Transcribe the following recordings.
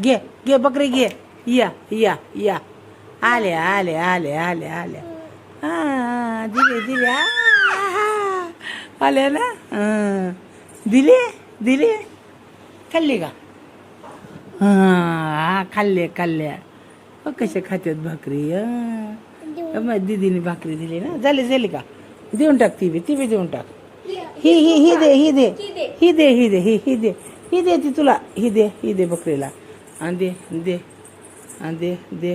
घे घे बकरी घे. या या या आले आले आले आले आले. हा दिले दिले आल्या ना. दिले दिले खाल्ली का. हा खाल्ले खाल्ल्या. कसे खात्यात भाकरी. दीदीने भाकरी दिली ना. झाली झाली का. देऊन टाक ती बी देऊन टाक. ही दे ही दे ही दे ही दे ही दे ही दे ती तुला. ही दे बकरीला. दे दे दे दे.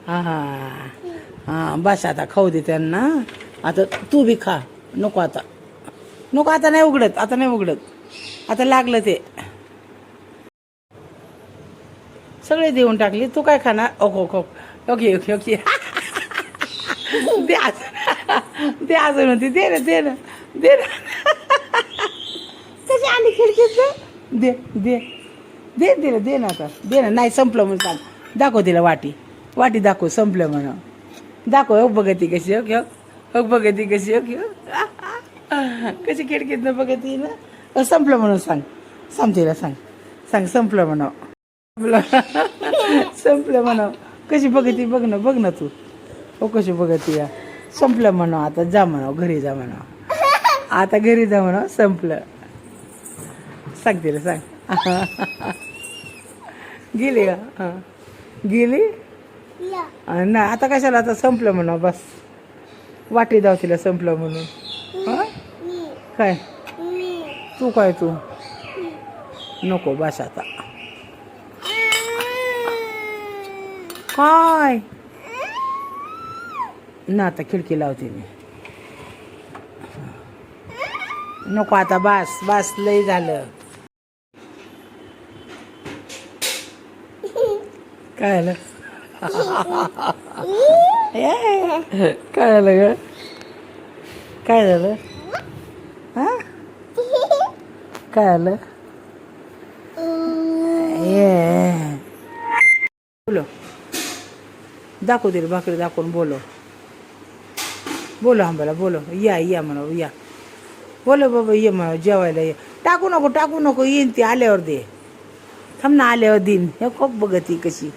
हा हा हा बस आता खाऊ दे त्यांना. आता तू बी खा. नको आता नको आता नाही उघडत. आता नाही उघडत. आता लागलं ते सगळे देऊन टाकले. तू काय खाणार. Okay okay okay okay okay. दे अजून होती. दे ना दे ना दे ना. कशी आली खिडकीत. दे दे दे दे दे ना आता. दे ना. नाही संपलं म्हणून सांग. दाखव तिला वाटी. वाटी दाखव संपलं म्हणून. दाखव. हो बघती कशी. ओके हो बघती कशी. ओके कशी खिडकीत बघती ना. संपलं म्हणून सांग. सांग तिला सांग. सांग संपलं म्हणा. संपलं म्हणा. कशी बघती बघ ना तू. हो कशी बघती या. संपलं म्हणा. आता जा म्हणा घरी जा म्हणा. आता घरी जा म्हणा. संपलं. सांग तिला सांग. गेली का. गेली ना. आता कशाला. आता संपलं म्हणा बस. वाटी दाव तिला संपलं म्हणून. हा काय तू काय तू नको बस आता. काय ना. आता खिडकी लावते मी. नको आता बस बस लय झालं. काय आलं. काय आलं ग. काय झालं. हा काय आलं. बोलो दाखव तिला भाकरी दाखवून. बोलो बोलो आंबाला बोलो. या म्हणा या. बोलो बाबा ये म्हणा जेवायला ये. टाकू नको येईन ती आल्यावर दे. थांब ना आल्यावर देईन. हे खूप बघती कशी.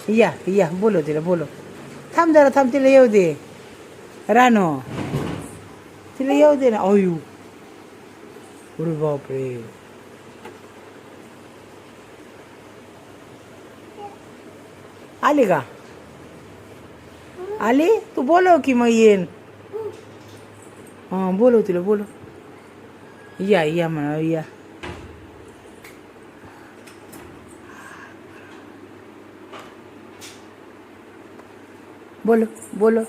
या बोलो तिला बोलो. थांब जरा थांब. तिला येऊ दे. रानो तिला येऊ दे ना. अयू अरे बापरे. आली का. आली. तू बोलव की मग येईन. हां बोलव तिला बोलव. या म्हणा या. बोलो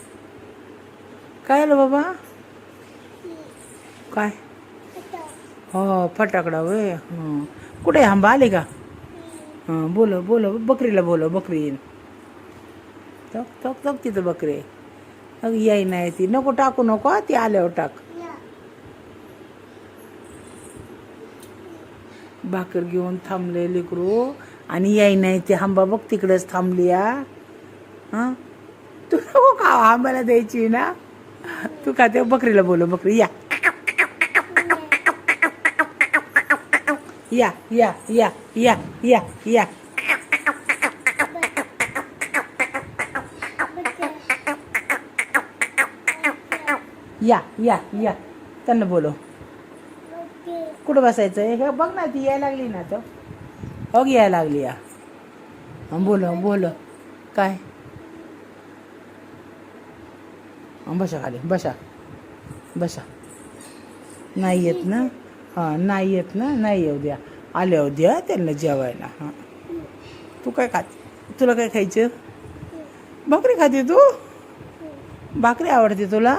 काय आलं बाबा. काय हो फटाकडा वय. कुठे आंबा आले का. हां बोलो बकरीला बोलो. बकरी येईन. तक तिथं बकरी. अग याय नाही ती. नको टाकू नको. ती आल्यावर टाक. भाकर घेऊन थांबले लेकरू. आणि याय नाही ती. आंबा बघ तिकडच थांबली. हां तू नको का आंब्याला द्यायची ना. तू का ते बकरीला बोलो. बकरी या या या या या या या. या त्यांना बोलो. कुठं बसायचं हे बघ ना. ती यायला लागली ना. तर हो यायला लागली. या बोलो काय. बसा खाली बसा. नाही येत ना. हां नाही येत ना. नाही येऊ द्या. आल्यावर द्या त्यांना जेवायला. हां तू काय खाते. तुला काय खायचं. भाकरी खाते तू. भाकरी आवडते तुला.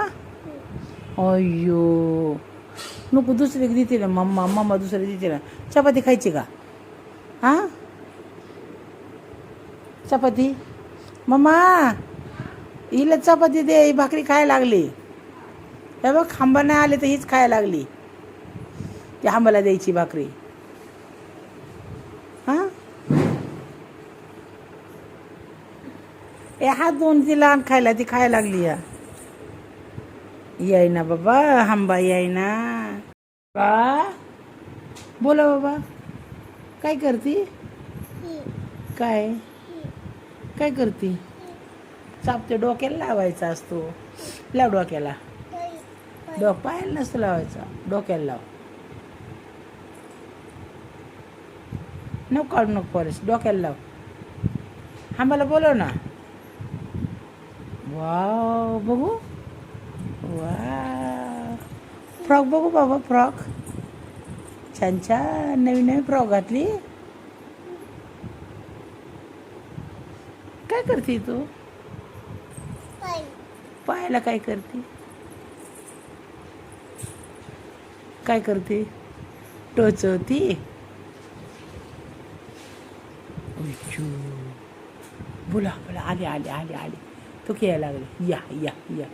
अय्यो नको. दुसरी देते ना मम्मा दुसरी देते ना. चपाती खायची का. हां चपाती. मम्मा हिला चपाती दे. ही भाकरी खायला लागली. हे बघ आंबा नाही आले तर हीच खायला लागली. ती आंबाला द्यायची भाकरी. हां हात धुवून तिला खायला. ती खायला लागली. याय ना बाबा. आंबा याय ना. बोला बाबा काय करती. काय काय करते? साप ते डोक्याला लावायचा असतो. लाव डोक्याला. पायाला नसतो लावायचा, डोक्याला लाव. नको काढू नको फॉरेस्ट, डोक्याला लाव. आम्हाला बोलव ना. वाव बघू. वा फ्रॉक बघू बाबा, फ्रॉक छान छान नवीन नवीन फ्रॉक घातली. काय करते तू? पायाला काय करते? काय करते? टोचवती. बोला बोला, आले आले आले आले. तो यायला लागले. या या या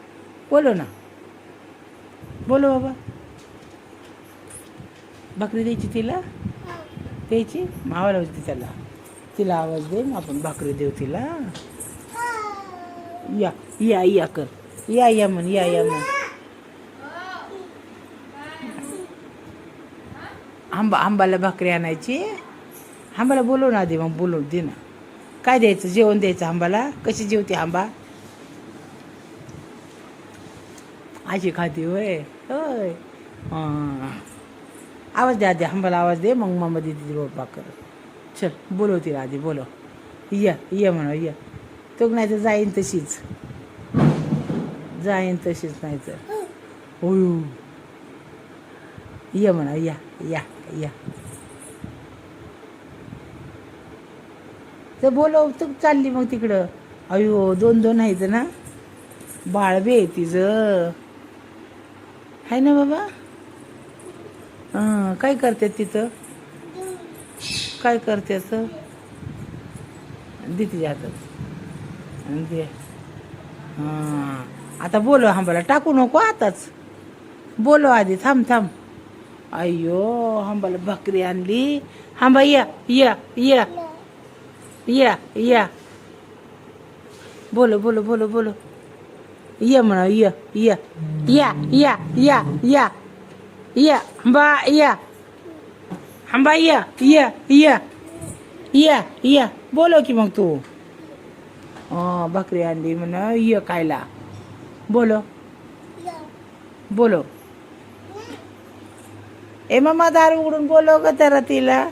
बोलो ना, बोलो बाबा. भाकरी द्यायची तिला, द्यायची. आवाज दे त्याला, तिला आवाज दे, आपण भाकरी देऊ तिला. या या या कर, या या म्हण, या या म्हण. आंबाला भाकरी आणायची. आंबाला बोलव ना आधी, मग बोलव दे ना. काय द्यायचं, जेवण द्यायचं आंबाला. कशी जेवते आंबा? अशी खाती होय होय. हां आवाज द्या आधी, आंबाला आवाज दे, मग मम्मा दिदी रोड भाकर. चल बोलव तिला आधी, बोलव. या या म्हणा, या. तो नाही तर जाईन तशीच, जाईन तशीच, नाही तर होय. या म्हणा, या या या. तर बोलव, तर चालली मग तिकडं. अयो दोन दोन आहेत ना, बाळबे आहे तिचं, आहे ना बाबा. हां काय करते तिथं, काय करते असं? दे तिच्या हातात दे. हां आता बोलव आंबाला, टाकू नको आताच, बोलव आधी. थांब थांब. अय्यो आंबाला भाकरी आणली. आंबा या या या या या. बोलो बोलो बोलो बोलो. या म्हणा, या या या या या या या. आंबा या, आंबा या या या या या. बोलो की मग तू. भाकरी आणली म्हणा, ये खायला. बोलो बोलो. ए मम्मा दार उघडून बोलव ग त्याला, तिला.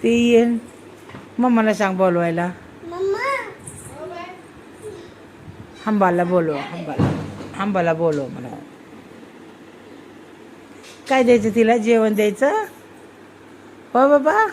ती येईन. मम्माला सांग बोलवायला. आंबाला बोलव, आंबाला, आंबाला बोलव म्हणा. काय द्यायचं तिला, जेवण द्यायचं. हो बाबा.